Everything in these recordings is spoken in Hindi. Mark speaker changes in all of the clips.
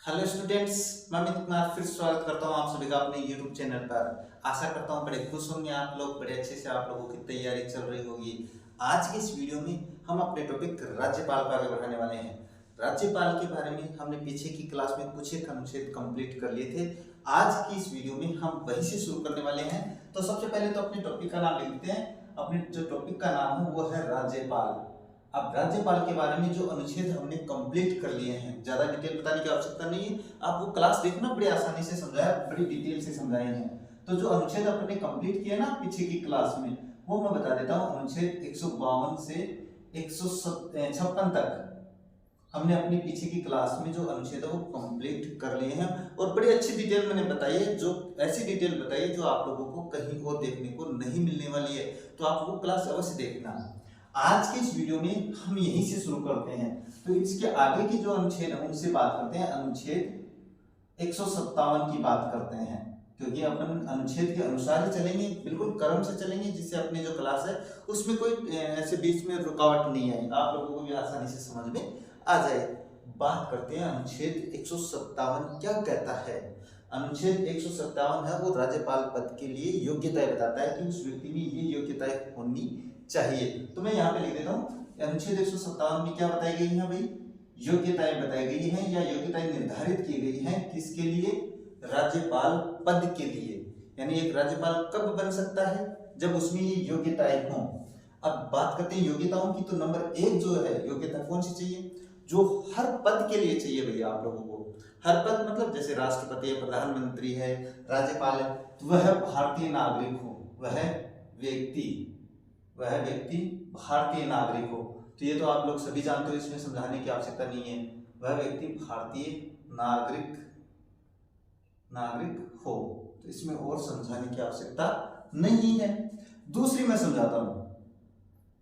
Speaker 1: हेलो स्टूडेंट्स, मैं अमित कुमार फिर स्वागत करता हूं आप सभी का अपने यूट्यूब चैनल पर। आशा करता हूं बड़े खुश होंगे आप लोग, बड़े अच्छे से आप लोगों की तैयारी चल रही होगी। आज की इस वीडियो में हम अपने टॉपिक राज्यपाल पर आगे बढ़ाने वाले हैं। राज्यपाल के बारे में हमने पीछे की क्लास में कुछ एक अनुच्छेद कंप्लीट कर लिए थे। आज की इस वीडियो में हम वहीं से शुरू करने वाले हैं। तो सबसे पहले तो अपने टॉपिक का नाम लिख लेते हैं। अपने जो टॉपिक का नाम है वो है राज्यपाल। अब राज्यपाल के बारे में जो अनुच्छेद हमने कंप्लीट कर लिए हैं, ज्यादा डिटेल बताने की आवश्यकता नहीं है। आप वो क्लास देखना, बड़ी आसानी से समझाया, बड़ी डिटेल से समझाए हैं। तो जो अनुच्छेद अपने कंप्लीट किए ना पीछे की क्लास में, वो मैं बता देता हूँ। अनुच्छेद 152 से 156 तक हमने अपनी पीछे की क्लास में जो अनुच्छेद है वो कंप्लीट कर लिए हैं और बड़ी अच्छी डिटेल मैंने बताई है। जो ऐसी डिटेल बताई है जो आप लोगों को कहीं और देखने को नहीं मिलने वाली है, तो आप वो क्लास अवश्य देखना। आज के इस वीडियो में हम यहीं से शुरू करते हैं। तो इसके आगे की जो अनुच्छेद है उनसे बात करते हैं। अनुच्छेद 157 की बात करते हैं, क्योंकि अपन अनुच्छेद के अनुसार ही चलेंगे, बिल्कुल क्रम से चलेंगे, जिससे अपनी जो क्लास है उसमें कोई ऐसे बीच में रुकावट नहीं आए, आप लोगों को भी आसानी से समझ में आ जाए। बात करते हैं अनुच्छेद 157 क्या कहता है। अनुच्छेद 157 है वो राज्यपाल पद के लिए योग्यताएं बताता है कि उस व्यक्ति में ये योग्यताएं होनी चाहिए। तो मैं यहाँ पे लिख देता हूँ, अनुच्छेद 157 में क्या बताई गई है भाई, योग्यताएं बताई गई हैं या योग्यताएं निर्धारित की गई हैं किसके लिए, राज्यपाल पद के लिए। यानी एक राज्यपाल कब बन सकता है, जब उसमें ये योग्यताएं हों। अब बात करते हैं योग्यताओं की, तो नंबर 1 जो है योग्यता कौन सी चाहिए, जो हर पद के लिए चाहिए भैया आप लोगों को। हर पद मतलब जैसे राष्ट्रपति है, प्रधानमंत्री है, राज्यपाल है, तो वह भारतीय नागरिक हो, वह व्यक्ति भारतीय नागरिक हो। तो ये तो आप लोग सभी जानते हो, इसमें समझाने की आवश्यकता नहीं है। वह व्यक्ति भारतीय नागरिक हो, तो इसमें और समझाने की आवश्यकता नहीं है। दूसरी मैं समझाता हूं,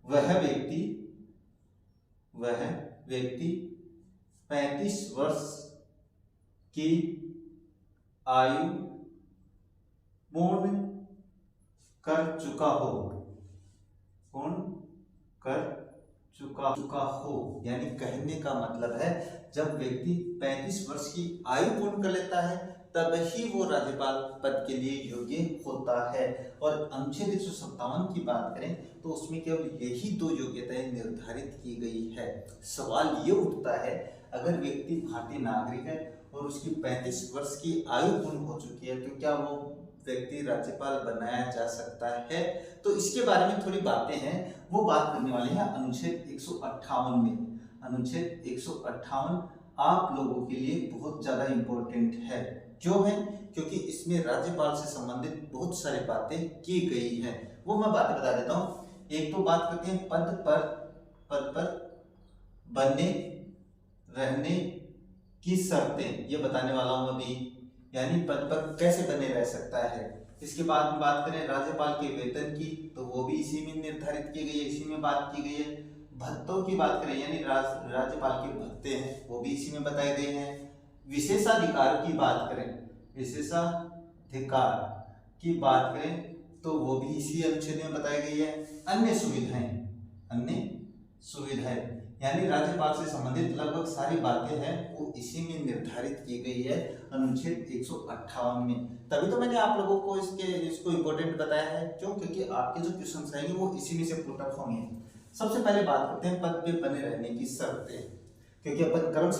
Speaker 1: वह व्यक्ति 35 वर्ष की आयु पूर्ण कर चुका हो। यानी कहने का मतलब है, जब व्यक्ति 35 वर्ष की आयु पूर्ण कर लेता है तब ही वो राज्यपाल पद के लिए योग्य होता है। और अनुच्छेद 157 की बात करें तो उसमें केवल यही 2 योग्यताएं निर्धारित की गई है। सवाल ये उठता है, अगर व्यक्ति भारतीय नागरिक है और उसकी 35 वर्ष की आयु पूर्ण हो चुकी है, तो क्या वो व्यक्ति राज्यपाल बनाया जा सकता है। तो इसके बारे में थोड़ी बातें हैं, वो बात करने वाले हैं अनुच्छेद 158 में। अनुच्छेद 158 आप लोगों के लिए बहुत ज्यादा इंपॉर्टेंट है। क्यों है, क्योंकि इसमें राज्यपाल से संबंधित बहुत सारी बातें की गई हैं। वो मैं बातें बता देता हूँ। एक तो बात करते हैं पद पर बने रहने की शर्तें, ये बताने वाला हूं अभी। यानी पद पर कैसे बने रह सकता है। इसके बाद में बात करें राज्यपाल के वेतन की, तो वो भी इसी में निर्धारित की गई है, इसी में बात की गई है। भत्तों की बात करें, यानी राज्यपाल के भत्ते हैं, वो भी इसी में बताए गए हैं। विशेषाधिकार की बात करें तो वो भी इसी अनुच्छेद में बताई गई है। अन्य सुविधाएं यानी राज्यपाल से संबंधित लगभग सारी बातें हैं वो इसी में निर्धारित की गई है अनुच्छेद 158 में। तभी तो मैंने आप लोगों को इसको इम्पोर्टेंट बताया है। क्यों, क्योंकि आपके जो क्वेश्चन आएंगे वो इसी में से पुट अप होंगे। सबसे पहले बात करते हैं पद पे बने रहने की शर्तें, क्योंकि अपन क्रम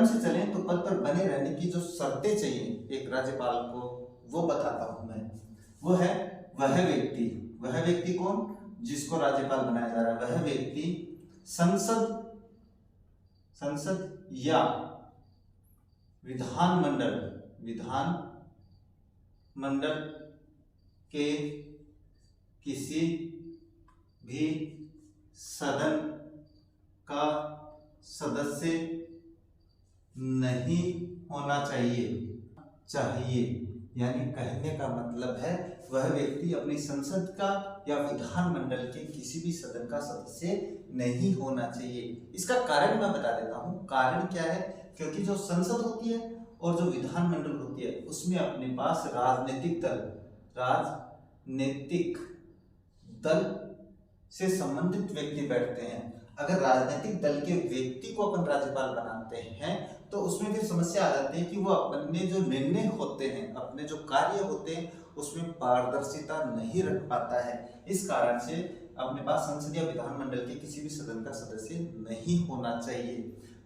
Speaker 1: से चलें तो पद पर बने रहने की जो शर्तें चाहिए एक राज्यपाल को, वो बताता हूं मैं। वो है वह व्यक्ति कौन, जिसको राज्यपाल बनाया जा रहा है, वह व्यक्ति संसद या विधानमंडल के किसी भी सदन का सदस्य नहीं होना चाहिए। यानी कहने का मतलब है, वह व्यक्ति अपनी संसद का या विधानमंडल के किसी भी सदन का सदस्य नहीं होना चाहिए। इसका कारण मैं बता देता हूँ। कारण क्या है, क्योंकि जो संसद होती है और जो विधानमंडल होती है उसमें अपने पास राजनीतिक दल से संबंधित व्यक्ति बैठते हैं। अगर राजनीतिक दल के व्यक्ति को अपन राज्यपाल बनाते हैं तो उसमें फिर समस्या आ जाती है कि वो अपने जो निर्णय होते हैं, अपने जो कार्य होते हैं, उसमें पारदर्शिता नहीं रख पाता है। इस कारण से अपने पास संसद या विधानमंडल के किसी भी सदन का सदस्य नहीं होना चाहिए।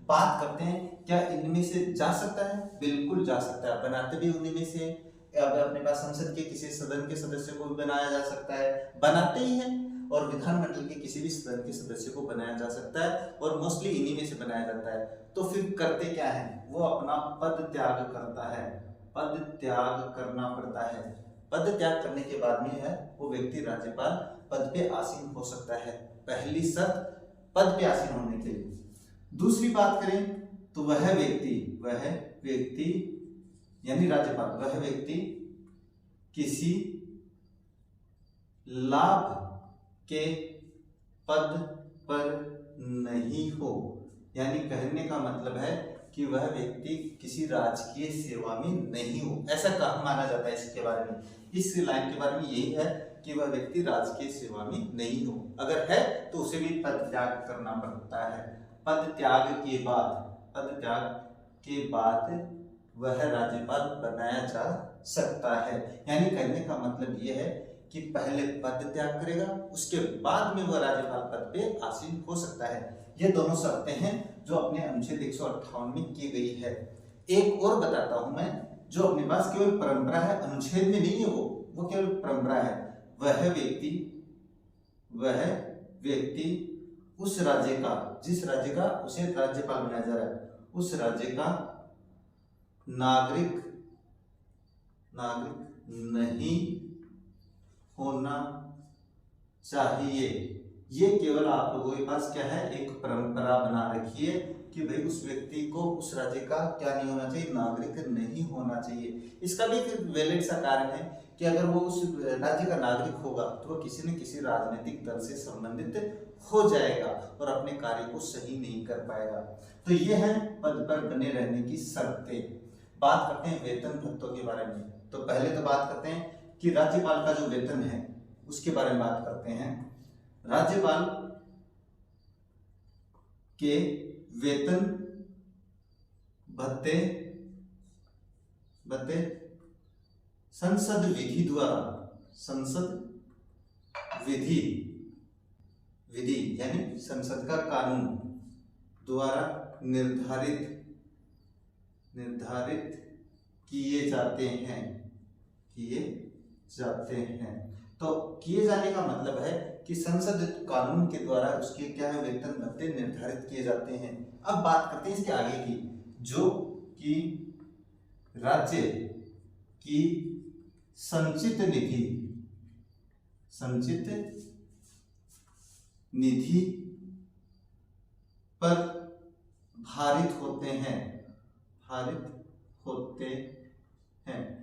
Speaker 1: बात करते हैं क्या इनमें से जा सकता है? बिल्कुल जा सकता है, बनाते भी उन्हीं में से। अब अपने पास संसद के किसी सदन के सदस्य को भी बनाया जा सकता है, बनाते ही है, और विधानमंडल के किसी भी सदन के सदस्य को बनाया जा सकता है, और मोस्टली इन्हीं में से बनाया जाता है। तो फिर करते क्या है, वो अपना पद त्याग करता है, पद त्याग करना पड़ता है। पद त्याग करने के बाद में है वो व्यक्ति राज्यपाल पद पे आसीन हो सकता है। पहली शर्त पद पे आसीन होने के लिए। दूसरी बात करें तो वह व्यक्ति यानी राज्यपाल, वह व्यक्ति किसी लाभ के पद पर नहीं हो। यानी कहने का मतलब है कि वह व्यक्ति किसी राजकीय सेवा में नहीं हो, ऐसा कहा माना जाता है। इसके बारे में, इस लाइन के बारे में यही है कि वह व्यक्ति राजकीय सेवा में नहीं हो। अगर है तो उसे भी पद त्याग करना पड़ता है। पद त्याग के बाद वह राज्यपाल बनाया जा सकता है। यानी कहने का मतलब यह है कि पहले पद त्याग करेगा, उसके बाद में वह राज्यपाल पद पे आसीन हो सकता है। ये दोनों शर्तें हैं जो अपने अनुच्छेद 158 में की गई है। एक और बताता हूं मैं, जो अपने पास केवल परंपरा है, अनुच्छेद में नहीं है, वो केवल परंपरा है। वह व्यक्ति उस राज्य का, जिस राज्य का उसे राज्यपाल बनाया जा रहा है, उस राज्य का नागरिक नहीं होना चाहिए। ये केवल आप लोगों के पास क्या है, एक परंपरा बना रखी है कि भाई उस व्यक्ति को उस राज्य का क्या नहीं होना चाहिए, नागरिक नहीं होना चाहिए। इसका भी एक वैलिड सा कारण है कि अगर वो उस राज्य का नागरिक होगा तो वो किसी न किसी राजनीतिक दल से संबंधित हो जाएगा और अपने कार्य को सही नहीं कर पाएगा। तो ये है पद पर बने रहने की शर्तें। बात करते हैं वेतन भत्तों के बारे में। तो पहले तो बात करते हैं कि राज्यपाल का जो वेतन है उसके बारे में बात करते हैं। राज्यपाल के वेतन भत्ते संसद विधि यानी संसद का कानून द्वारा निर्धारित किए जाते हैं। तो किए जाने का मतलब है कि संसद कानून के द्वारा उसके क्या है, वेतन भत्ते निर्धारित किए जाते हैं। अब बात करते हैं इसके आगे की, जो कि राज्य की संचित निधि पर भारित होते हैं।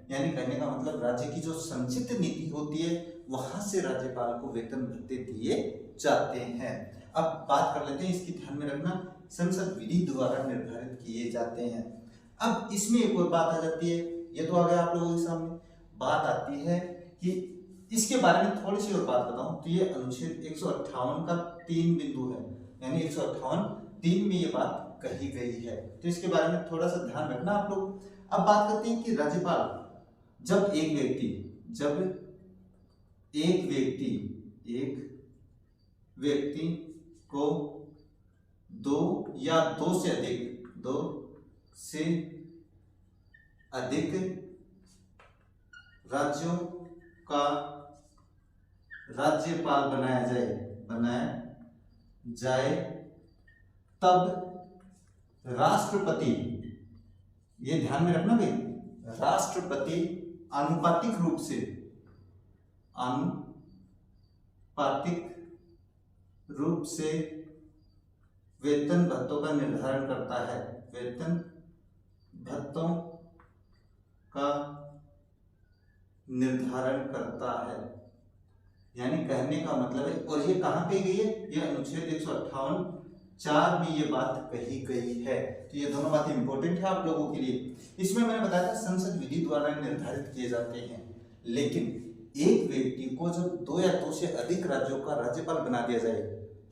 Speaker 1: यानी कहने का मतलब राज्य की जो संचित नीति होती है वहां से राज्यपाल को वेतन भत्ते दिए जाते हैं। अब बात कर लेते हैं, इसकी ध्यान में रखना, संसद विधि द्वारा निर्धारित किए जाते हैं। अब इसमें एक और बात आ जाती है, ये तो आ गया आप लोगों के सामने। बात आती है कि इसके बारे में थोड़ी सी और बात बताऊं तो ये अनुच्छेद 158 का 3 बिंदु है, यानी 158(3) में ये बात कही गई है। तो इसके बारे में थोड़ा सा ध्यान रखना आप लोग। अब बात करते हैं कि राज्यपाल जब एक व्यक्ति को दो से अधिक राज्यों का राज्यपाल बनाया जाए तब राष्ट्रपति, ये ध्यान में रखना भाई, राष्ट्रपति आनुपातिक रूप से वेतन भत्तों का निर्धारण करता है। वेतन भत्तों का निर्धारण करता है, यानी कहने का मतलब है, और ये कहां पे गई है, ये अनुच्छेद 158(4) में ये बात कही गई है। तो ये दोनों बातें इंपॉर्टेंट है आप लोगों के लिए। इसमें मैंने बताया था संसद विधि द्वारा निर्धारित किए जाते हैं, लेकिन एक व्यक्ति को जब 2 या 2 से अधिक राज्यों का राज्यपाल बना दिया जाए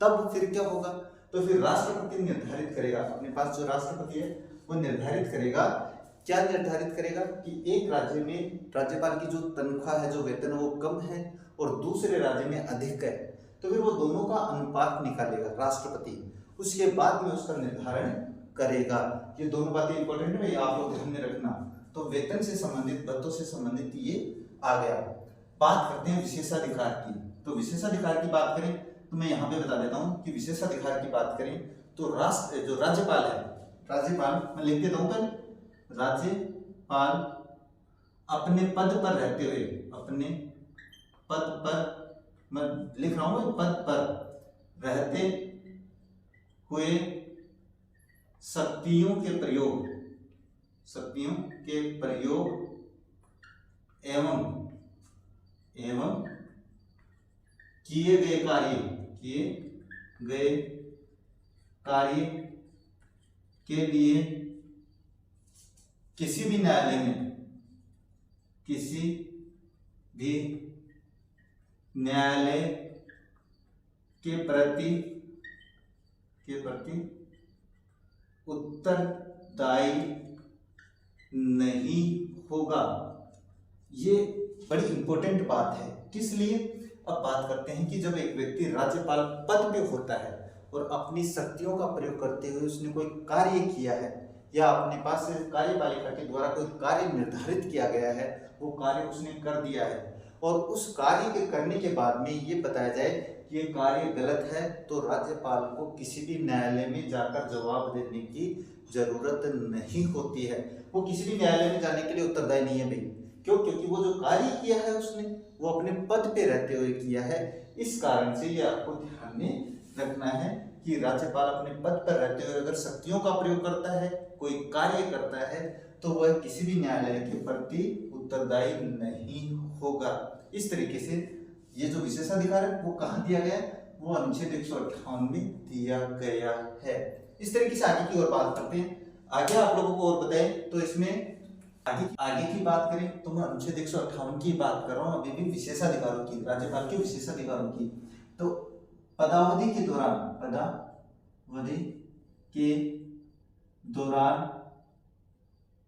Speaker 1: तब फिर क्या होगा, तो फिर राष्ट्रपति निर्धारित करेगा, अपने पास जो राष्ट्रपति है वो निर्धारित करेगा, क्या निर्धारित करेगा कि एक राज्य में राज्यपाल की जो तनख्वाह है, जो वेतन, वो कम है और दूसरे राज्य में अधिक है, तो फिर वो दोनों का अनुपात निकालेगा राष्ट्रपति, उसके बाद में उसका निर्धारण करेगा। ये दोनों बातें इंपॉर्टेंट है, आप लोग ध्यान में रखना। तो वेतन से संबंधित, भत्तों से संबंधित ये आ गया। बात करते हैं विशेषाधिकार की। तो विशेषाधिकार की बात करें तो मैं यहाँ पे बता देता हूँ कि विशेषाधिकार की बात करें तो जो राज्यपाल है, राज्यपाल, मैं लिख देता हूँ पहले, राज्यपाल अपने पद पर रहते हुए, अपने पद पर, मैं लिख रहा हूँ पद पर रहते हुए शक्तियों के प्रयोग एवं किए गए कार्य के लिए किसी भी न्यायालय के प्रति उत्तरदायी नहीं होगा। ये बड़ी इंपॉर्टेंट बात है। किस लिए? अब बात करते हैं कि जब एक व्यक्ति राज्यपाल पद पे होता है और अपनी शक्तियों का प्रयोग करते हुए उसने कोई कार्य किया है या अपने पास कार्यपालिका के द्वारा कोई कार्य निर्धारित किया गया है, वो कार्य उसने कर दिया है और उस कार्य के करने के बाद में ये बताया जाए कि ये कार्य गलत है, तो राज्यपाल को किसी भी न्यायालय में जाकर जवाब देने की जरूरत नहीं होती है। वो किसी भी न्यायालय में जाने के लिए उत्तरदायी नहीं है भाई। क्यों? क्योंकि वो जो कार्य किया है उसने वो अपने पद पे रहते हुए किया है। इस कारण से ये आपको ध्यान में रखना है कि राज्यपाल अपने पद पर रहते हुए अगर शक्तियों का प्रयोग करता है, कोई कार्य करता है, तो वह किसी भी न्यायालय के प्रति उत्तरदायी नहीं होगा। इस तरीके से ये जो विशेषाधिकार है वो कहाँ दिया गया है? वो अनुच्छेद 158 में दिया गया है। इस तरीके से आगे की ओर बात करते हैं। आगे आप लोगों को और बताएं तो इसमें आगे की बात करें तो मैं अनुच्छेद 158 की बात कर रहा हूँ, अभी भी विशेषाधिकारों की, राज्यपाल के विशेषाधिकारों की। तो पदावधि के दौरान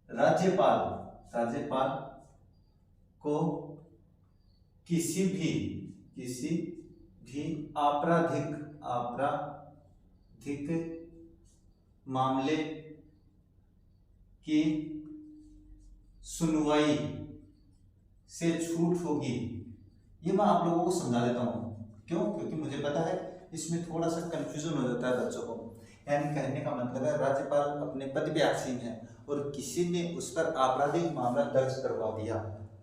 Speaker 1: राज्यपाल को किसी भी आपराधिक मामले की सुनवाई से छूट होगी। ये मैं आप लोगों को समझा देता हूँ। क्यों? क्योंकि मुझे पता है इसमें थोड़ा सा कंफ्यूजन हो जाता है बच्चों को। यानी कहने का मतलब है राज्यपाल अपने पद पे आसीन है और किसी ने उस पर आपराधिक मामला दर्ज करवा दिया,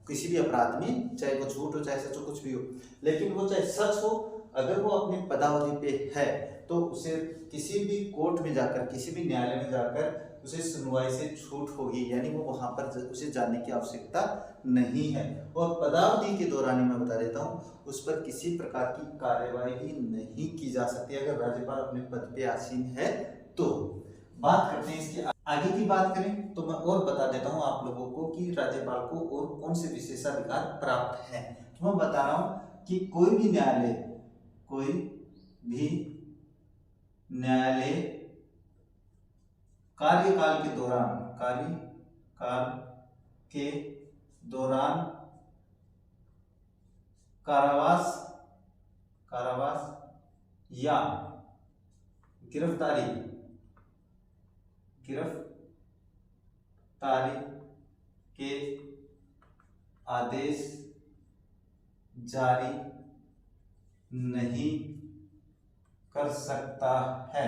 Speaker 1: किसी भी अपराध में, चाहे वो झूठ हो चाहे सच हो, कुछ भी हो, लेकिन वो चाहे सच हो, अगर वो अपने पदावधि पे है तो उसे किसी भी कोर्ट में जाकर, किसी भी न्यायालय में जाकर उसे सुनवाई से छूट होगी, यानी वो वहां पर उसे जाने की आवश्यकता नहीं है। और पदावधि के दौरान ही मैं बता देता हूँ उस पर किसी प्रकार की कार्यवाही भी नहीं की जा सकती अगर राज्यपाल अपने पद पे आसीन है। तो बात करते हैं इसकी आगे की बात करें तो मैं और बता देता हूँ आप लोगों को कि राज्यपाल को और कौन से विशेषाधिकार प्राप्त है। तो मैं बता रहा हूँ कि कोई भी न्यायालय कार्यकाल के दौरान कारावास या गिरफ्तारी के आदेश जारी नहीं कर सकता है।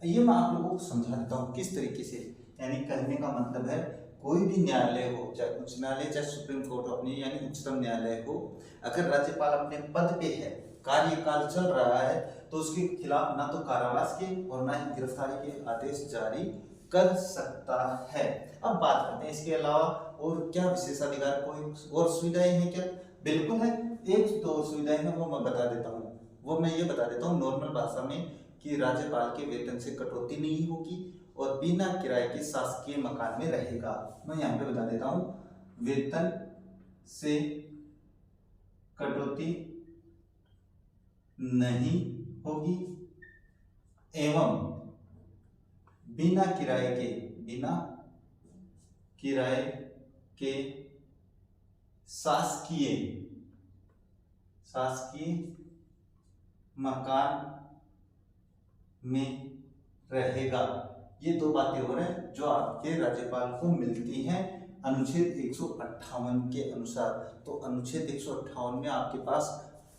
Speaker 1: ये मैं आप लोगों को समझा देता हूँ किस तरीके से। यानी कहने का मतलब है कोई भी न्यायालय हो, चाहे उच्च न्यायालय चाहे सुप्रीम कोर्ट हो, अपनी यानी उच्चतम न्यायालय हो, अगर राज्यपाल अपने पद पे है, कार्यकाल चल रहा है, तो उसके खिलाफ ना तो कारावास के और ना ही गिरफ्तारी के आदेश जारी कर सकता है। अब बात करते हैं इसके अलावा और क्या विशेषाधिकार, कोई और सुविधाएं हैं क्या? बिल्कुल है, एक तो सुविधाएं हैं वो मैं बता देता हूँ। वो मैं ये बता देता हूँ नॉर्मल भाषा में कि राज्यपाल के वेतन से कटौती नहीं होगी और बिना किराए के शासकीय मकान में रहेगा। मैं यहाँ पे बता देता हूँ, वेतन से कटौती नहीं होगी एवं बिना किराए के शासकीय मकान में रहेगा। ये दो बातें हो रहे हैं जो आपके राज्यपाल को मिलती हैं अनुच्छेद 158 के अनुसार। तो अनुच्छेद 158 में आपके पास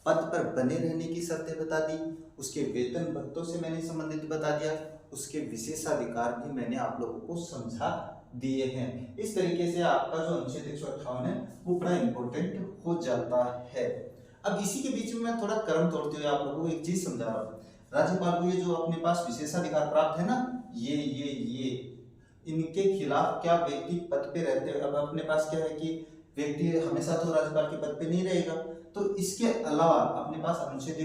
Speaker 1: पद पर बने रहने की शर्तें बता दी, उसके वेतन भत्तों से मैंने संबंधित बता दिया, उसके विशेषाधिकार भी मैंने आप लोगों को समझा दिए हैं। इस तरीके से आपका जो अनुच्छेद 158 है वो बड़ा इंपॉर्टेंट हो जाता है। अब इसी के बीच में मैं थोड़ा क्रम तोड़ते हुए आप लोगों को एक चीज समझा रहा हूँ। राज्यपाल को ये जो अपने पास विशेषाधिकार प्राप्त है ना, ये इनके खिलाफ क्या व्यक्ति पद पे रहते हैं। अब अपने पास क्या है कि व्यक्ति हमेशा तो राज्यपाल के पद पे नहीं रहेगा, तो इसके अलावा अपने पास अनुच्छेद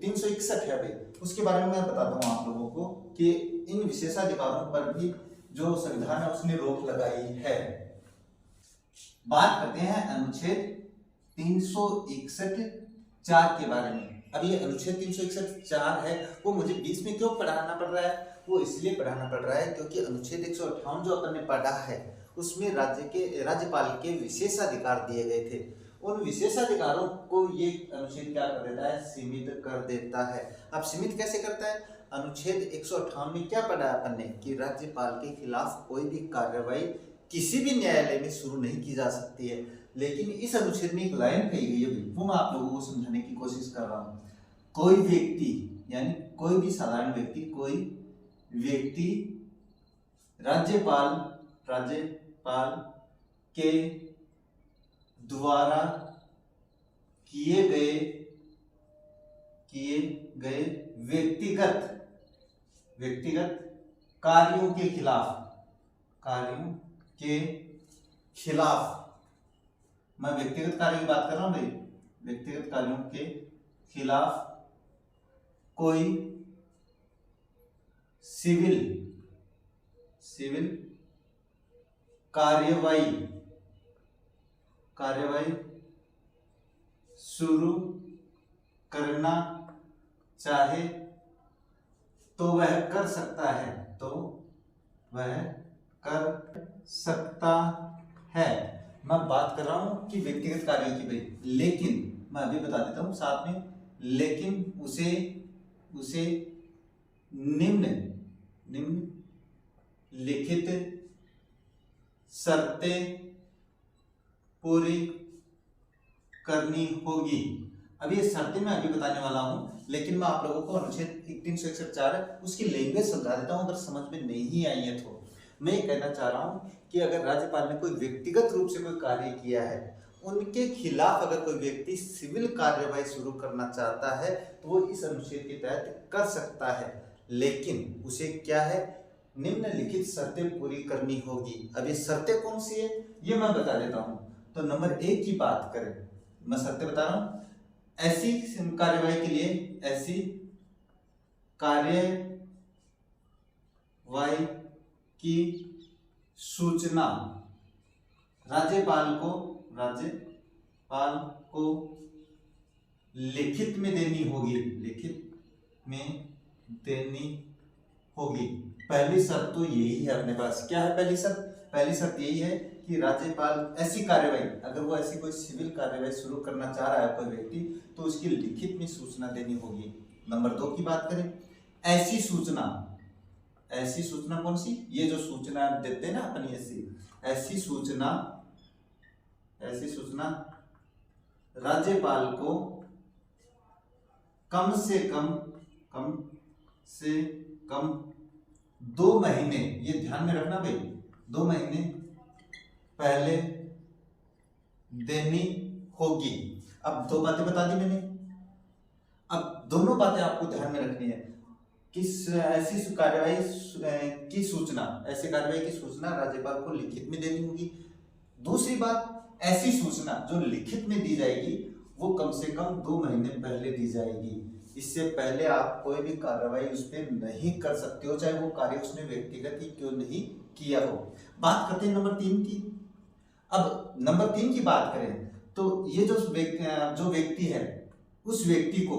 Speaker 1: 361 है भाई, उसके बारे में मैं बताता हूँ आप लोगों को कि इन विशेषाधिकारों पर भी जो संविधान है उसने रोक लगाई है। बात करते हैं अनुच्छेद 361(4) के बारे में। अब ये अनुच्छेद 361(4) है वो मुझे बीच में क्यों पढ़ाना पड़ रहा है? वो इसलिए पढ़ाना पड़ रहा है क्योंकि अनुच्छेद 158 जो अपन ने पढ़ा है उसमें राज्यपाल के विशेषाधिकार दिए गए थे। उन विशेषाधिकारों को ये अनुच्छेद क्या कर देता है? सीमित कर देता है। अब सीमित कैसे करता है? अनुच्छेद 158 में क्या पढ़ा अपन ने कि राज्यपाल के खिलाफ कोई भी कार्रवाई किसी भी न्यायालय में शुरू नहीं की जा सकती है। लेकिन इस अनुच्छेद में एक लाइन कही गई है वो मैं आप लोगों को समझाने की कोशिश कर रहा हूँ। कोई व्यक्ति यानी कोई भी साधारण व्यक्ति, कोई व्यक्ति राज्यपाल के द्वारा किए गए व्यक्तिगत कार्यों के खिलाफ मैं व्यक्तिगत कार्यों की बात कर रहा हूं भाई, व्यक्तिगत कार्यों के खिलाफ कोई सिविल कार्यवाही शुरू करना चाहे तो वह कर सकता है। मैं बात कर रहा हूं कि व्यक्तिगत कार्यों की भाई, लेकिन मैं अभी बता देता हूं साथ में, लेकिन उसे निम्नलिखित शर्तें पूरी करनी होगी। अब ये शर्तें मैं अभी बताने वाला हूं, लेकिन मैं आप लोगों को अनुच्छेद 361(4) है उसकी लैंग्वेज समझा देता हूं। अगर समझ में नहीं आई है तो मैं ये कहना चाह रहा हूं कि अगर राज्यपाल ने कोई व्यक्तिगत रूप से कोई कार्य किया है, उनके खिलाफ अगर कोई व्यक्ति सिविल कार्यवाही शुरू करना चाहता है तो वो इस अनुच्छेद के तहत कर सकता है, लेकिन उसे क्या है? निम्नलिखित शर्तें पूरी करनी होगी। अब ये शर्तें कौन सी है ये मैं बता देता हूं। तो नंबर 1 की बात करें, मैं शर्तें बता रहा हूं। ऐसी कार्यवाही के लिए ऐसी कार्यवाही की सूचना राज्यपाल को लिखित में देनी होगी। पहली शर्त तो यही है अपने पास। क्या है पहली शर्त? पहली शर्त यही है कि राज्यपाल ऐसी कार्यवाही, अगर वो ऐसी कोई सिविल कार्यवाही शुरू करना चाह रहा है कोई व्यक्ति, तो उसकी लिखित में सूचना देनी होगी। नंबर 2 की बात करें, ऐसी सूचना कौन सी? ये जो सूचना देते हैं ना अपन, ऐसी सूचना राज्यपाल को कम से कम 2 महीने, ये ध्यान में रखना भाई, 2 महीने पहले देनी होगी। अब 2 बातें बता दी मैंने, अब दोनों बातें आपको ध्यान में रखनी है। ऐसी कार्यवाही की सूचना राज्यपाल को लिखित में देनी होगी। दूसरी बात, ऐसी सूचना जो लिखित में दी जाएगी वो कम से कम 2 महीने पहले दी जाएगी। इससे पहले आप कोई भी कार्रवाई उस पर नहीं कर सकते हो, चाहे वो कार्य उसने व्यक्तिगत ही क्यों नहीं किया हो। बात करते हैं नंबर 3 की। अब नंबर 3 की बात करें तो ये जो व्यक्ति है, उस व्यक्ति को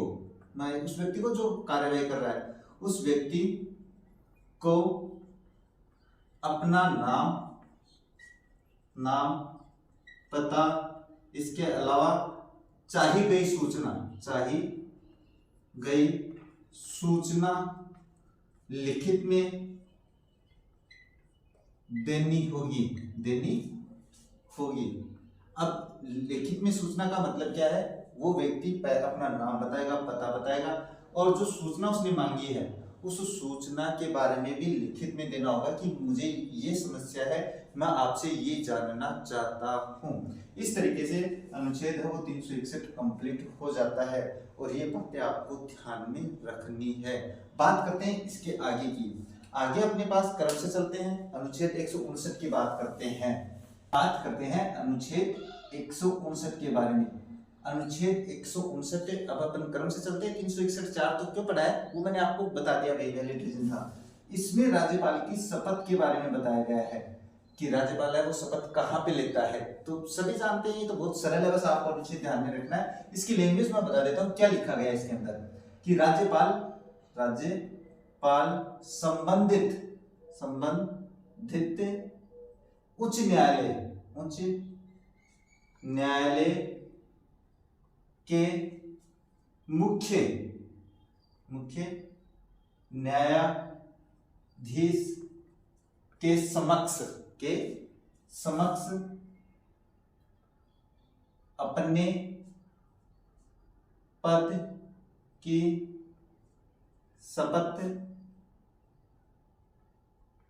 Speaker 1: जो कार्यवाही कर रहा है उस व्यक्ति को अपना नाम पता, इसके अलावा चाही गई सूचना लिखित में देनी होगी। अब लिखित में सूचना का मतलब क्या है? वो व्यक्ति अपना नाम बताएगा, पता बताएगा, और जो सूचना उसने मांगी है उस सूचना के बारे में भी लिखित में देना होगा कि मुझे ये समस्या है, मैं आपसे ये जानना चाहता हूँ। इस तरीके से अनुच्छेद है वो 361 कंप्लीट हो जाता है और ये बातें आपको ध्यान में रखनी है। बात करते हैं इसके आगे की। आगे अपने पास क्रम से चलते हैं, अनुच्छेद 159 की बात करते हैं अनुच्छेद 159 के बारे में। अनुच्छेद 159, अब अपन क्रम से चलते हैं। 361 4 तो क्यों पढ़ा है वो मैंने आपको बता दिया, वैलिड रीजन था। इसमें राज्यपाल की शपथ के बारे में बताया गया है कि राज्यपाल है वो शपथ कहाँ पे लेता है। तो सभी जानते हैं, ये तो बहुत सरल है, बस आपको अनुच्छेद ध्यान में रखना है। इसकी लैंग्वेज मैं बता देता हूँ क्या लिखा गया है इसके अंदर कि राज्यपाल संबंधित उच्च न्यायालय के मुख्य न्यायाधीश के समक्ष अपने पद की शपथ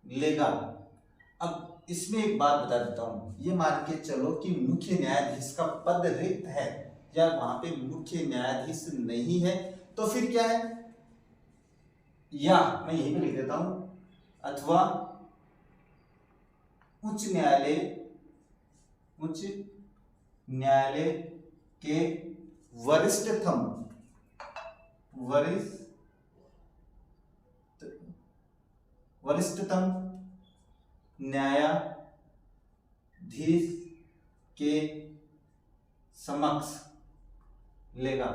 Speaker 1: लेगा। अब इसमें एक बात बता देता हूं, ये मान के चलो कि मुख्य न्यायाधीश का पद रिक्त है या वहां पे मुख्य न्यायाधीश नहीं है, तो फिर क्या है, या मैं यही पे लिख देता हूं, अथवा उच्च न्यायालय के वरिष्ठतम न्यायाधीश के समक्ष लेगा।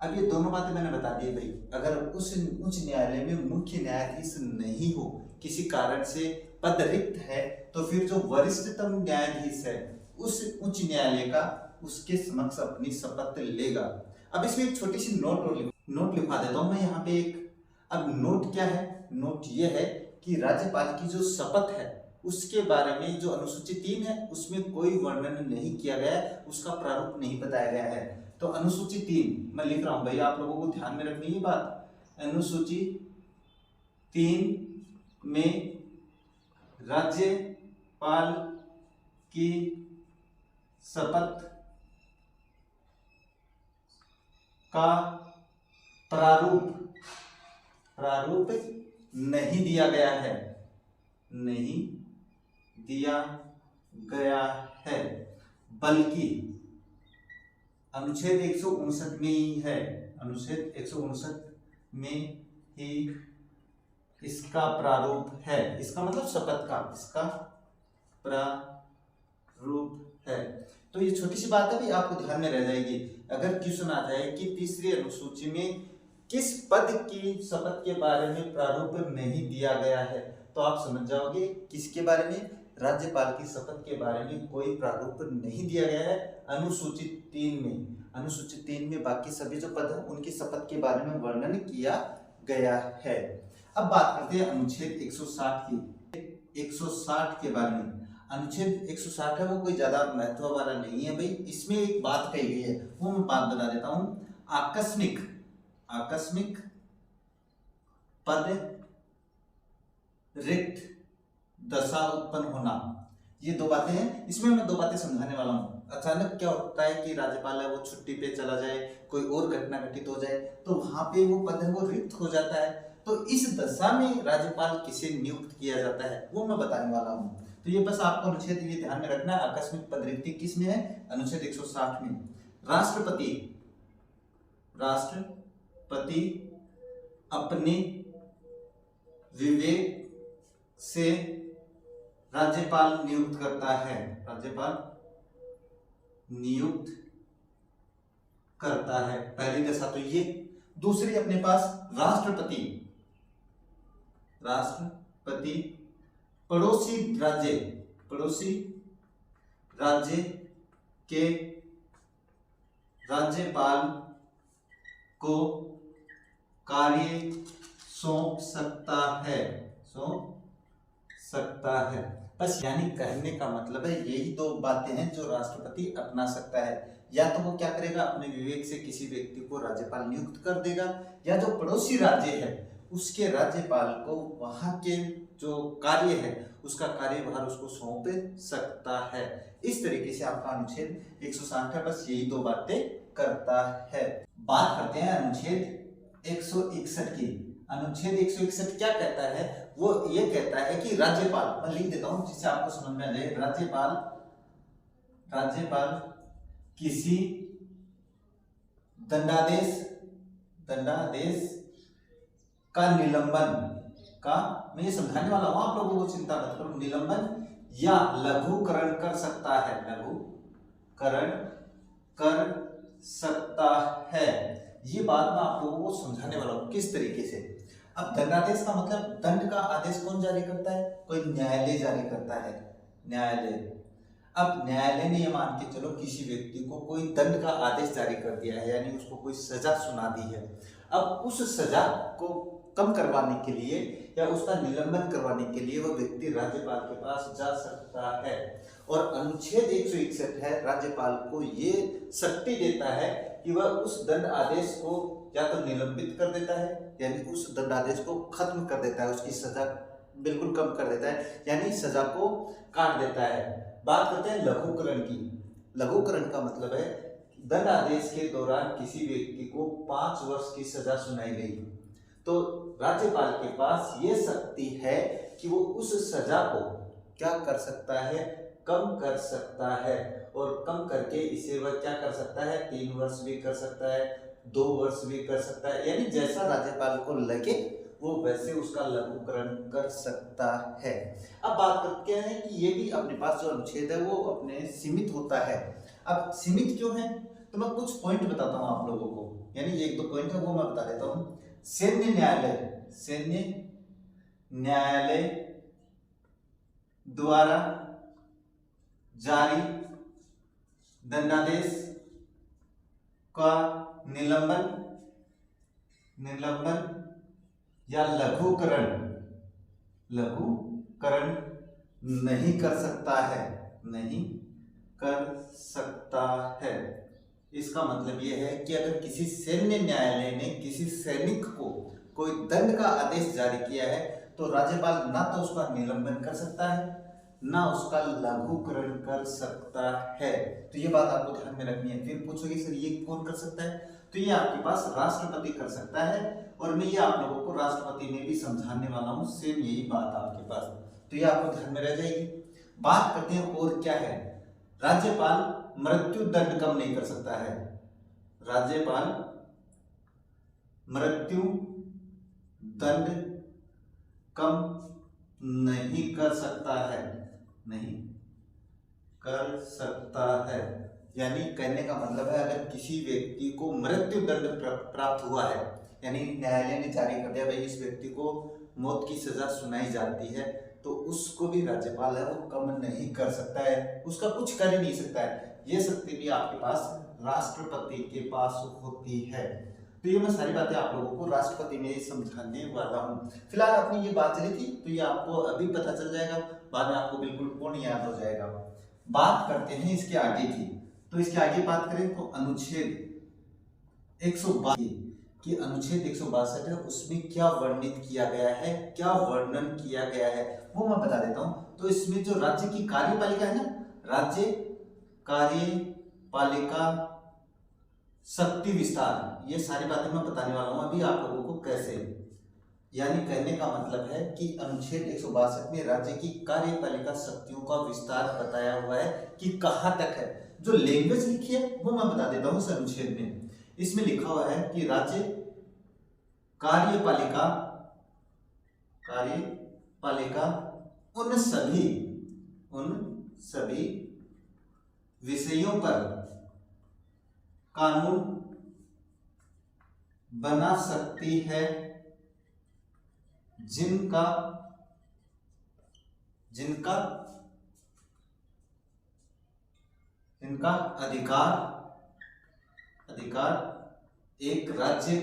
Speaker 1: अब ये दोनों बातें मैंने बता दी भाई। अगर उस उच्च न्यायालय में मुख्य न्यायाधीश नहीं हो, किसी कारण से पद रिक्त है, तो फिर जो वरिष्ठतम न्यायाधीश है उस उच्च न्यायालय का उसके समक्ष अपनी शपथ लेगा। अब इसमें एक छोटी सी नोट लिखवा देता हूं मैं यहाँ पे एक। अब नोट क्या है? नोट ये है कि राज्यपाल की जो शपथ है उसके बारे में जो अनुसूची 3 है उसमें कोई वर्णन नहीं किया गया है, उसका प्रारूप नहीं बताया गया है। तो अनुसूची 3 मैं लिख रहा हूं भाई, आप लोगों को ध्यान में रखनी है बात। अनुसूची 3 में राज्यपाल की शपथ का प्रारूप नहीं दिया गया है, बल्कि अनुच्छेद 159 में ही है। अनुच्छेद 159 में ही इसका प्रारूप है। इसका मतलब शपथ का इसका प्रारूप है। तो ये छोटी सी बात है भी, आपको ध्यान में रह जाएगी। अगर क्वेश्चन आ जाए कि तीसरी अनुसूची में किस पद की शपथ के बारे में प्रारूप नहीं दिया गया है, तो आप समझ जाओगे किसके बारे में, राज्यपाल की शपथ के बारे में कोई प्रारूप नहीं दिया गया है अनुसूची 3 में। अनुसूची 3 में बाकी सभी जो पद है उनकी शपथ के बारे में वर्णन किया गया है। अब बात करते हैं अनुच्छेद 160 की। 160 के बारे में, अनुच्छेद 160 है वो कोई ज्यादा महत्व वाला नहीं है भाई। इसमें एक बात कही गई है, वो मैं बात बता देता हूं। आकस्मिक पद रिक्त दशा उत्पन्न होना, ये दो बातें हैं। इसमें मैं दो बातें समझाने वाला हूँ। अचानक क्या होता है कि राज्यपाल है वो छुट्टी पे चला जाए, कोई और घटना घटित हो जाए, तो वहां पे वो पद है वो रिक्त हो जाता है। तो इस दशा में राज्यपाल किसे नियुक्त किया जाता है वो मैं बताने वाला हूँ। तो ये बस आपको अनुच्छेद ये ध्यान में रखना है, आकस्मिक पद रिक्ति किस में है? अनुच्छेद 160 में। राष्ट्रपति अपने विवेक से राज्यपाल नियुक्त करता है। पहली दशा तो ये। दूसरी अपने पास राष्ट्रपति पड़ोसी राज्य के राज्यपाल को कार्य सौंप सकता है। बस यानी कहने का मतलब है यही दो बातें हैं जो राष्ट्रपति अपना सकता है। या तो वो क्या करेगा, अपने विवेक से किसी व्यक्ति को राज्यपाल नियुक्त कर देगा, या जो पड़ोसी राज्य है उसके राज्यपाल को वहां के जो कार्य है उसका कार्यभार उसको सौंप सकता है। इस तरीके से आपका अनुच्छेद 160 है, बस यही दो बातें करता है। बात करते हैं अनुच्छेद 161 की। अनुच्छेद 161 क्या कहता है? वो ये कहता है कि राज्यपाल, मैं लिख देता हूं जिससे आपको समझ में आ जाए, राज्यपाल किसी दंडादेश का निलंबन का, मैं ये समझाने वाला हूं, आप लोगों को चिंता मत करो, निलंबन या लघुकरण कर सकता है, लघुकरण कर सकता है। ये बात मैं आप लोगों को समझाने वाला हूं किस तरीके से। अब दंडादेश का मतलब, दंड का आदेश कौन जारी करता है? कोई न्यायालय जारी करता है, न्यायालय। अब न्यायालय ने ये मान के चलो किसी व्यक्ति को कोई दंड का आदेश जारी कर दिया है, यानी उसको कोई सजा सुना दी है। अब उस सजा को कम करवाने के लिए या उसका निलंबन करवाने के लिए वह व्यक्ति राज्यपाल के पास जा सकता है। और अनुच्छेद 161 है राज्यपाल को ये शक्ति देता है कि वह उस दंड आदेश को या तो निलंबित कर देता है, यानी उस दंडादेश को खत्म कर देता है, उसकी सजा बिल्कुल कम कर देता है, यानी सजा को काट देता है। बात करते हैं लघुकरण की। लघुकरण का मतलब है दंडादेश के दौरान किसी व्यक्ति को 5 वर्ष की सजा सुनाई गई तो राज्यपाल के पास ये शक्ति है कि वो उस सजा को क्या कर सकता है, कम कर सकता है। और कम करके इसे वह क्या कर सकता है, 3 वर्ष भी कर सकता है, 2 वर्ष भी कर सकता है, यानी जैसा राज्यपाल को लगे वो वैसे उसका लघुकरण कर सकता है। अब बात करते हैं कि ये भी अपने पास जो अनुच्छेद है वो अपने सीमित होता है। अब सीमित क्यों है, तो मैं कुछ पॉइंट बताता हूं आप लोगों को, यानी 1-2 पॉइंट है वो मैं बता देता हूं। सैन्य न्यायालय द्वारा जारी दंडादेश का निलंबन या लघुकरण नहीं कर सकता है। इसका मतलब यह है कि अगर किसी सैन्य न्यायालय ने किसी सैनिक को कोई दंड का आदेश जारी किया है तो राज्यपाल ना तो उसका निलंबन कर सकता है ना उसका लघुकरण कर सकता है। तो ये बात आपको ध्यान में रखनी है। फिर पूछोगे सर ये कौन कर सकता है, तो ये आपके पास राष्ट्रपति कर सकता है, और मैं ये आप लोगों को राष्ट्रपति में भी समझाने वाला हूँ, सेम यही बात आपके पास, तो ये आपको ध्यान में रह जाएगी। बात करते हैं और क्या है, राज्यपाल मृत्यु दंड कम नहीं कर सकता है। राज्यपाल मृत्यु दंड कम नहीं कर सकता है, यानी कहने का मतलब है अगर किसी व्यक्ति को मृत्यु दंड प्राप्त हुआ है, यानी न्यायालय ने जारी कर दिया भाई इस व्यक्ति को मौत की सजा सुनाई जाती है, तो उसको भी राज्यपाल है वो कम नहीं कर सकता है, उसका कुछ कर ही नहीं सकता है। ये शक्ति भी आपके पास राष्ट्रपति के पास होती है। तो ये मैं सारी बातें आप लोगों को राष्ट्रपति में समझाने वाला हूँ। फिलहाल अपनी ये बात चली थी तो ये आपको अभी पता चल जाएगा, बाद में आपको बिल्कुल पूर्ण याद हो जाएगा। बात करते हैं इसके आगे की, तो इसके आगे बात करें तो अनुच्छेद 162 कि अनुच्छेद 162 है, उसमें क्या वर्णित किया गया है, क्या वर्णन किया गया है वो मैं बता देता हूँ। तो इसमें जो राज्य की कार्यपालिका है ना, राज्य कार्यपालिका शक्ति विस्तार, ये सारी बातें मैं बताने वाला हूँ अभी आप लोगों को कैसे। यानी कहने का मतलब है कि अनुच्छेद 162 में राज्य की कार्यपालिका शक्तियों का विस्तार बताया हुआ है कि कहाँ तक है। जो लैंग्वेज लिखी है वो मैं बता देता हूँ इस अनुच्छेद में। इसमें लिखा हुआ है कि राज्य कार्यपालिका उन सभी विषयों पर कानून बना सकती है जिनका जिनका जिनका अधिकार एक राज्य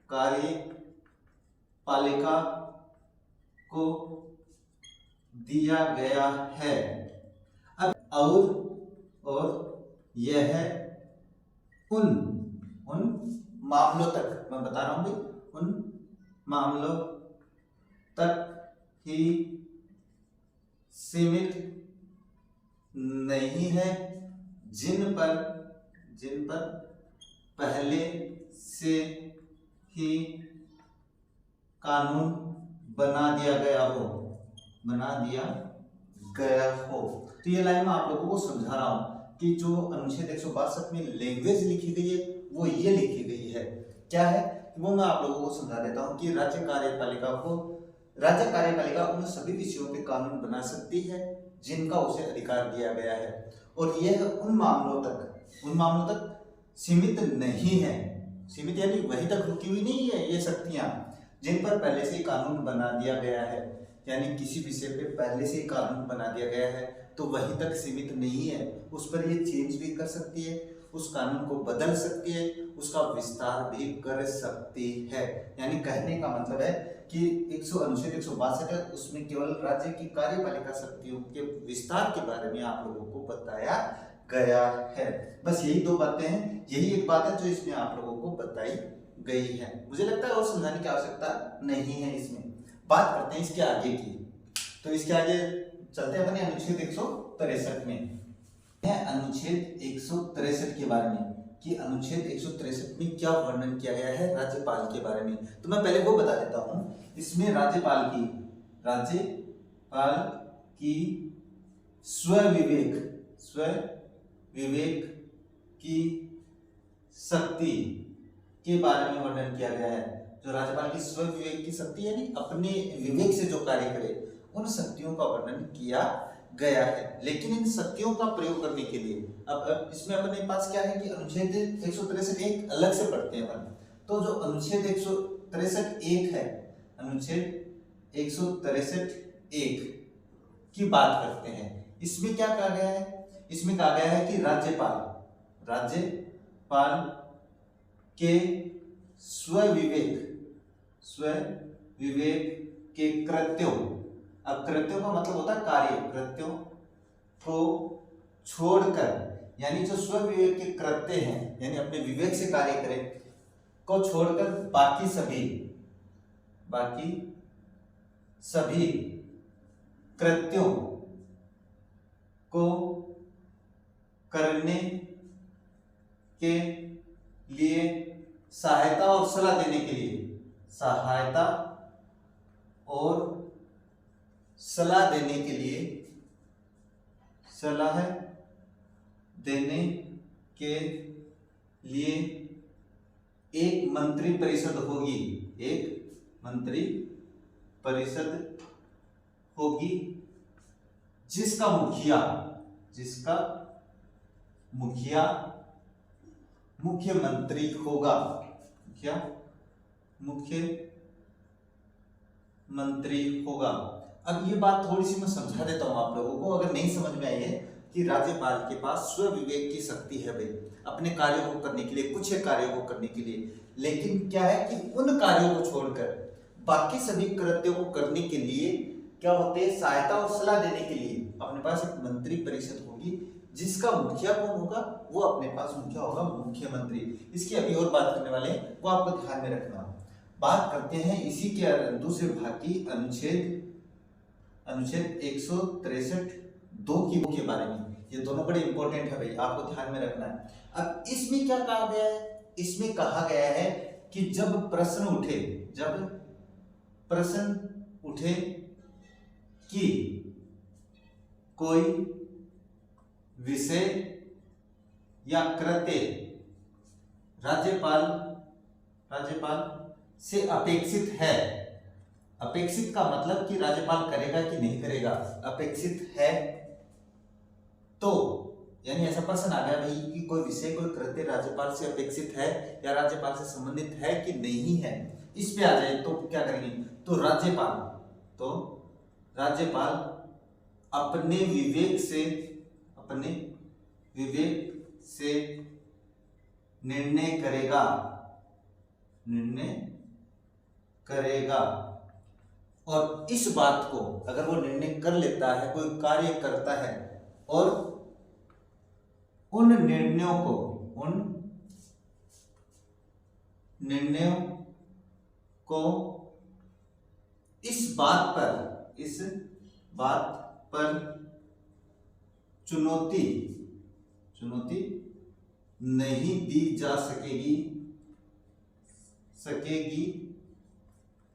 Speaker 1: कार्यपालिका को दिया गया है। अब और यह उन मामलों तक, मैं बता रहा हूं भाई, उन मामलों तक ही सीमित नहीं है जिन पर पहले से ही कानून बना दिया गया हो। तो ये लाइन मैं आप लोगों को समझा रहा हूं कि जो अनुच्छेद 162 में लैंग्वेज लिखी गई है वो ये लिखी गई है। क्या है वो मैं आप लोगों को समझा देता हूं कि राज्य कार्यपालिका उन सभी विषयों पे कानून बना सकती है जिनका उसे अधिकार दिया गया है, और यह उन मामलों तक सीमित नहीं है। सीमित यानी वहीं तक रुकी हुई नहीं है ये शक्तियां जिन पर पहले से ही कानून बना दिया गया है। यानी किसी विषय पे पहले से ही कानून बना दिया गया है तो वहीं तक सीमित नहीं है, उस पर ये चेंज भी कर सकती है, उस कानून को बदल सकती है, उसका विस्तार भी कर सकती है। यानी कहने का मतलब है कि अनुच्छेद 162 है, उसमें केवल राज्य की कार्यपालिका शक्तियों के विस्तार के बारे में आप लोगों को बताया गया है। बस यही दो बातें हैं, यही एक बात है जो इसमें आप लोगों को बताई गई है। मुझे लगता है और समझाने की आवश्यकता नहीं है। इसमें बात करते हैं इसके आगे की, तो इसके आगे चलते हैं अपने अनुच्छेद 163 में। अनुच्छेद 163 के बारे में कि अनुच्छेद 163 में क्या वर्णन किया गया है राज्यपाल के बारे में, तो मैं पहले वो बता देता हूं। इसमें राज्यपाल की स्वविवेक की शक्ति के बारे में वर्णन किया गया है। जो राज्यपाल की स्वविवेक की शक्ति यानी अपने विवेक से जो कार्य करे, उन शक्तियों का वर्णन किया गया है। लेकिन इन शक्तियों का प्रयोग करने के लिए अब इसमें अपने पास क्या है कि अनुच्छेद 163 एक अलग से पढ़ते हैं अपन। तो जो अनुच्छेद 163 है, अनुच्छेद 163 की बात करते हैं। इसमें क्या कहा गया है? इसमें कहा गया है कि राज्यपाल के स्वविवेक के कृत्यों, अब कृत्यों का मतलब होता है कार्य, कृत्यों को छोड़कर, यानी जो स्वविवेक के कृत्य हैं यानी अपने विवेक से कार्य करें को छोड़कर बाकी सभी कृत्यों को करने के लिए सहायता और सलाह देने के लिए एक मंत्री परिषद होगी जिसका मुखिया मुख्यमंत्री होगा। अब ये बात थोड़ी सी मैं समझा देता हूं आप लोगों को, अगर नहीं समझ में आई है, कि राज्यपाल के पास स्वविवेक की शक्ति है भाई अपने कार्यों को करने के लिए, कुछ कार्यों को करने के लिए, लेकिन क्या है कि उन कार्यों को छोड़कर बाकी सभी कृत्यों को करने के लिए क्या होते हैं, सहायता और सलाह देने के लिए अपने पास एक मंत्री परिषद होगी जिसका मुखिया कौन होगा, वो अपने पास मुखिया होगा मुख्यमंत्री। इसकी अभी और बात करने वाले हैं, वो आपको ध्यान में रखना। बात करते हैं इसी के दूसरे भाग की अनुच्छेद 163(2) के बारे में। ये दोनों बड़े इंपॉर्टेंट है भाई, आपको ध्यान में रखना है। अब इसमें क्या कहा गया है? इसमें कहा गया है कि जब प्रश्न उठे कि कोई विषय या कृत्य राज्यपाल से अपेक्षित है। अपेक्षित का मतलब कि राज्यपाल करेगा कि नहीं करेगा, अपेक्षित है तो यानी ऐसा प्रश्न आ गया भाई कि कोई विषय कोई कृत्य राज्यपाल से अपेक्षित है या राज्यपाल से संबंधित है कि नहीं है, इस पे आ जाए तो क्या करेंगे, तो राज्यपाल अपने विवेक से निर्णय करेगा। और इस बात को अगर वो निर्णय कर लेता है, कोई कार्य करता है, और उन निर्णयों को इस बात पर चुनौती नहीं दी जा सकेगी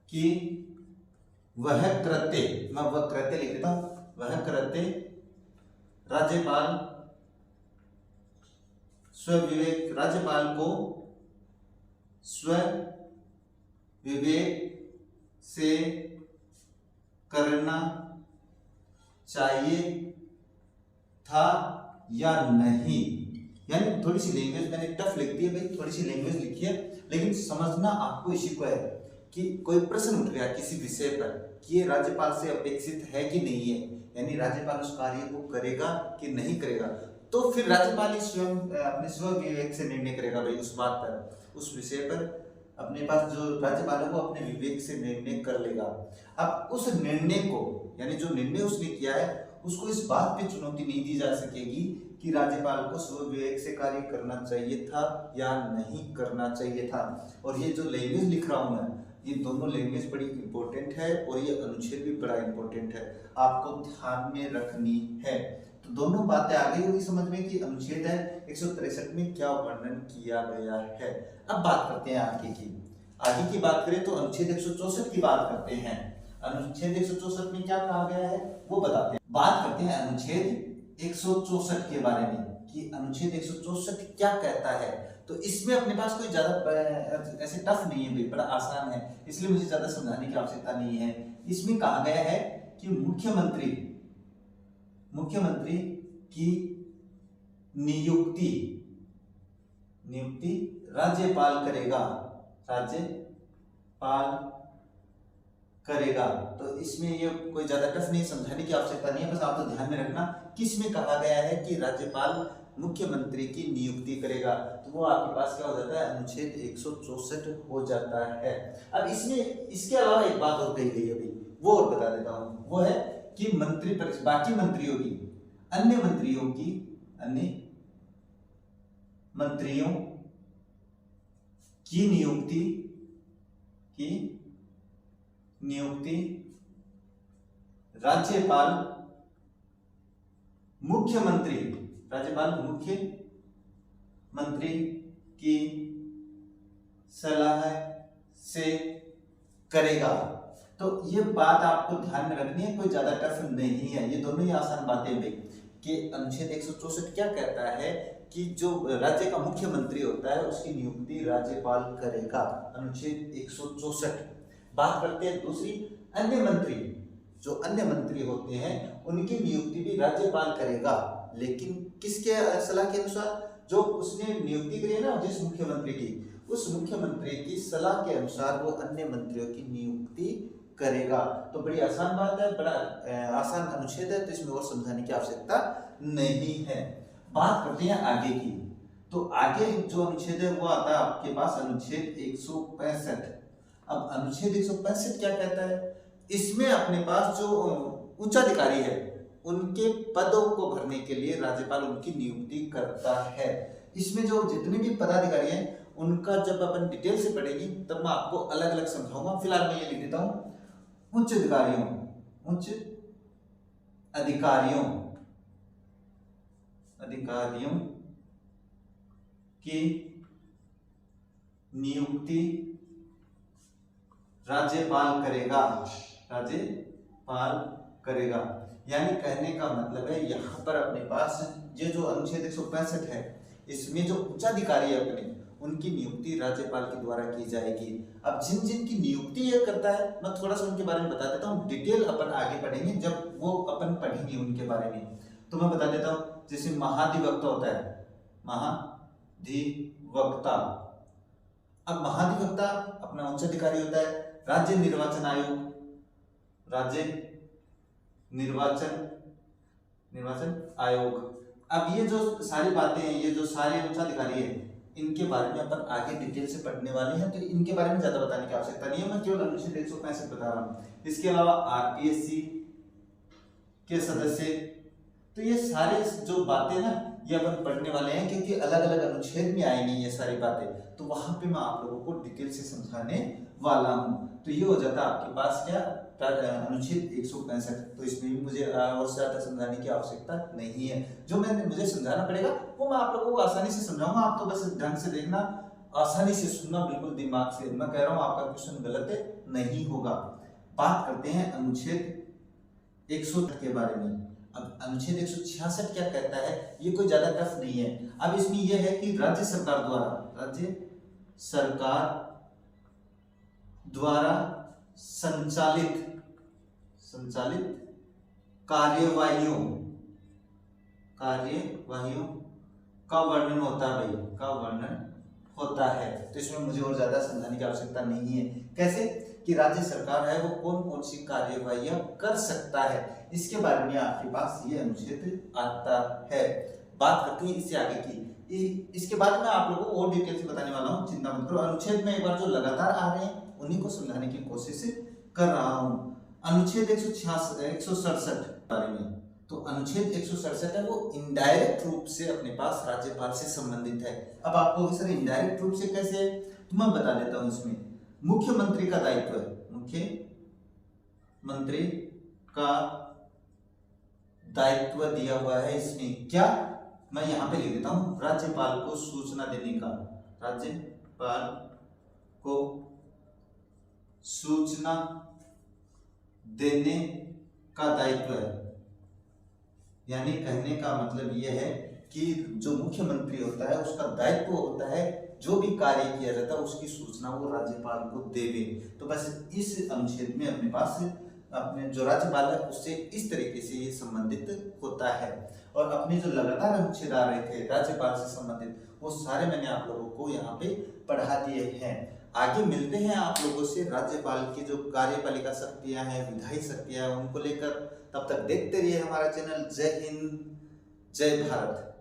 Speaker 1: कि वह कृत्य, मैं वह कृत्य लिख देता हूं, वह कृत्य राज्यपाल को स्व विवेक से करना चाहिए था या नहीं। यानी थोड़ी सी लैंग्वेज मैंने टफ लिख दी है भाई, थोड़ी सी लैंग्वेज लिखी है, लेकिन समझना आपको इसी को है कि कोई प्रश्न उठ गया किसी विषय पर कि ये राज्यपाल से अपेक्षित है कि नहीं है, यानी राज्यपाल उस कार्य को करेगा कि नहीं करेगा, तो फिर राज्यपाल ही स्वयं अपने स्व विवेक से निर्णय करेगा भाई उस बात पर, उस विषय पर अपने पास जो राज्यपाल है वो अपने विवेक से निर्णय कर लेगा। अब उस निर्णय को, यानी जो निर्णय उसने किया है उसको इस बात पे चुनौती नहीं दी जा सकेगी कि राज्यपाल को स्व विवेक से कार्य करना चाहिए था या नहीं करना चाहिए था। और ये जो लैंग्वेज लिख रहा हूं मैं, ये दोनों लैंग्वेज बड़ी इंपॉर्टेंट है और ये अनुच्छेद भी बड़ा इंपॉर्टेंट है, आपको ध्यान में रखनी है। तो दोनों बातें आ गई होगी समझ में कि अनुच्छेद है 163 में क्या वर्णन किया गया है। अब बात करते हैं आगे की बात करें तो अनुच्छेद 164 की बात करते हैं। अनुच्छेद 164 में क्या कहा गया है वो बताते हैं। बात करते हैं अनुच्छेद 164 के बारे में कि अनुच्छेद 164 क्या कहता है। तो इसमें अपने पास कोई ज्यादा ऐसे टफ नहीं है, बड़ा आसान है, इसलिए मुझे ज्यादा समझाने की आवश्यकता नहीं है। इसमें कहा गया है कि मुख्यमंत्री की नियुक्ति राज्यपाल करेगा। तो इसमें ये कोई ज्यादा टफ नहीं, समझाने की आवश्यकता नहीं है, बस आप तो ध्यान में रखना किसमें कहा गया है कि राज्यपाल मुख्यमंत्री की नियुक्ति करेगा। तो वो आपके पास क्या हो जाता है, अनुच्छेद 164 हो जाता है। अब इसमें इसके अलावा एक बात और कही गई अभी, वो और बता देता हूं, वो है कि बाकी मंत्रियों की नियुक्ति राज्यपाल मुख्यमंत्री की सलाह से करेगा। तो ये बात आपको ध्यान में रखनी है, कोई ज्यादा टफ नहीं है, ये दोनों ही आसान बातें भी कि अनुच्छेद 164 क्या कहता है कि जो राज्य का मुख्यमंत्री होता है उसकी नियुक्ति राज्यपाल करेगा। अनुच्छेद 164। बात करते हैं दूसरी, अन्य मंत्री होते हैं उनकी नियुक्ति भी राज्यपाल करेगा, लेकिन किसके सलाह के अनुसार, जो उसने नियुक्ति करी है ना जिस मुख्यमंत्री की, उस मुख्यमंत्री की सलाह के अनुसार वो अन्य मंत्रियों की नियुक्ति करेगा। तो बड़ी आसान बात है, बड़ा आसान अनुच्छेद है, तो इसमें और समझाने की आवश्यकता नहीं है। बात करते हैं आगे की। तो आगे जो अनुच्छेद है वो आता है आपके पास अनुच्छेद 165। अब अनुच्छेद 165 क्या कहता है, इसमें अपने पास जो उच्चाधिकारी है उनके पदों को भरने के लिए राज्यपाल उनकी नियुक्ति करता है। इसमें जो जितने भी पदाधिकारी हैं उनका जब अपन डिटेल से पढ़ेंगे तब मैं आपको अलग अलग समझाऊंगा। फिलहाल मैं ये लिख देता हूं, उच्च अधिकारियों की नियुक्ति राज्यपाल करेगा। यानी कहने का मतलब है यहाँ पर अपने पास ये जो अनुच्छेद 165 है इसमें जो उच्चाधिकारी है अपने उनकी नियुक्ति राज्यपाल के द्वारा की जाएगी। अब जिन की नियुक्ति ये करता है मैं थोड़ा सा उनके बारे में बता देता हूँ, डिटेल अपन आगे पढ़ेंगे जब वो अपन पढ़ेंगे उनके बारे में। तो मैं बता देता हूँ, जैसे महाधिवक्ता होता है, महाधिवक्ता अब महाधिवक्ता अपना उच्च अधिकारी होता है। राज्य निर्वाचन आयोग, राज्य निर्वाचन आयोग। अब ये जो सारी बातें हैं, ये जो सारे उच्च अधिकारी हैं, इनके बारे में अपन आगे डिटेल से पढ़ने वाले हैं, तो इनके बारे में ज्यादा बताने की आवश्यकता नहीं है, मैं केवल अनुच्छेद 165 बता रहा हूँ। इसके अलावा आरपीएससी के सदस्य, तो ये सारे जो बातें ना ये अपन पढ़ने वाले हैं, क्योंकि अलग अलग अनुच्छेद में आएंगी ये सारी बातें, तो वहां पे मैं आप लोगों को डिटेल से समझाने वाला हूँ। तो ये हो जाता है आपके पास क्या, अनुच्छेद 165। तो इसमें भी मुझे और ज्यादा समझाने की आवश्यकता नहीं है। जो मुझे समझाना पड़ेगा वो मैं आप लोगों को आसानी से समझाऊंगा, आप तो बस ढंग से देखना, आसानी से सुनना, बिल्कुल दिमाग से। मैं कह रहा हूँ आपका क्वेश्चन गलत नहीं होगा। बात करते हैं अनुच्छेद 160 के बारे में। अब अनुच्छेद 166 क्या कहता है, ये कोई ज्यादा टफ नहीं है। अब इसमें यह है कि राज्य सरकार द्वारा संचालित कार्यवाहियों का वर्णन होता है तो इसमें मुझे और ज्यादा समझाने की आवश्यकता नहीं है। कैसे कि राज्य सरकार है वो कौन कौन सी कार्यवाहियां कर सकता है, इसके बारे में आपके पास ये अनुच्छेद आता है। बात करते हैं इससे आगे की। इसके बाद मैं आप लोगों को और डिटेल से बताने वाला हूँ, चिंता मत करो। अनुच्छेद में एक बार जो लगातार आ रहे हैं उन्हीं को समझाने की कोशिश कर रहा हूँ। अनुच्छेद 167 बारे में, तो अनुच्छेद 167 है वो इनडायरेक्ट रूप से अपने पास राज्यपाल से संबंधित है। अब आपको सर इनडायरेक्ट रूप से कैसे है, तो मैं बता देता हूँ। इसमें मुख्यमंत्री का दायित्व है, मुख्यमंत्री का दायित्व दिया हुआ है। इसमें क्या, मैं यहां पे लिख देता हूं, राज्यपाल को सूचना देने का, राज्यपाल को सूचना देने का दायित्व है। यानी कहने का मतलब यह है कि जो मुख्यमंत्री होता है उसका दायित्व होता है जो भी कार्य किया जाता है उसकी सूचना वो राज्यपाल को देवे। तो बस इस अनुच्छेद में अपने पास अपने जो राज्यपाल है उससे इस तरीके से ये संबंधित होता है। और अपने जो लगातार अनुच्छेद आ रहे थे राज्यपाल से संबंधित, वो सारे मैंने आप लोगों को यहाँ पे पढ़ा दिए हैं। आगे मिलते हैं आप लोगों से राज्यपाल की जो कार्यपालिका शक्तियां हैं, विधायी शक्तियां हैं, उनको लेकर। तब तक देखते रहिए हमारा चैनल। जय हिंद, जय भारत।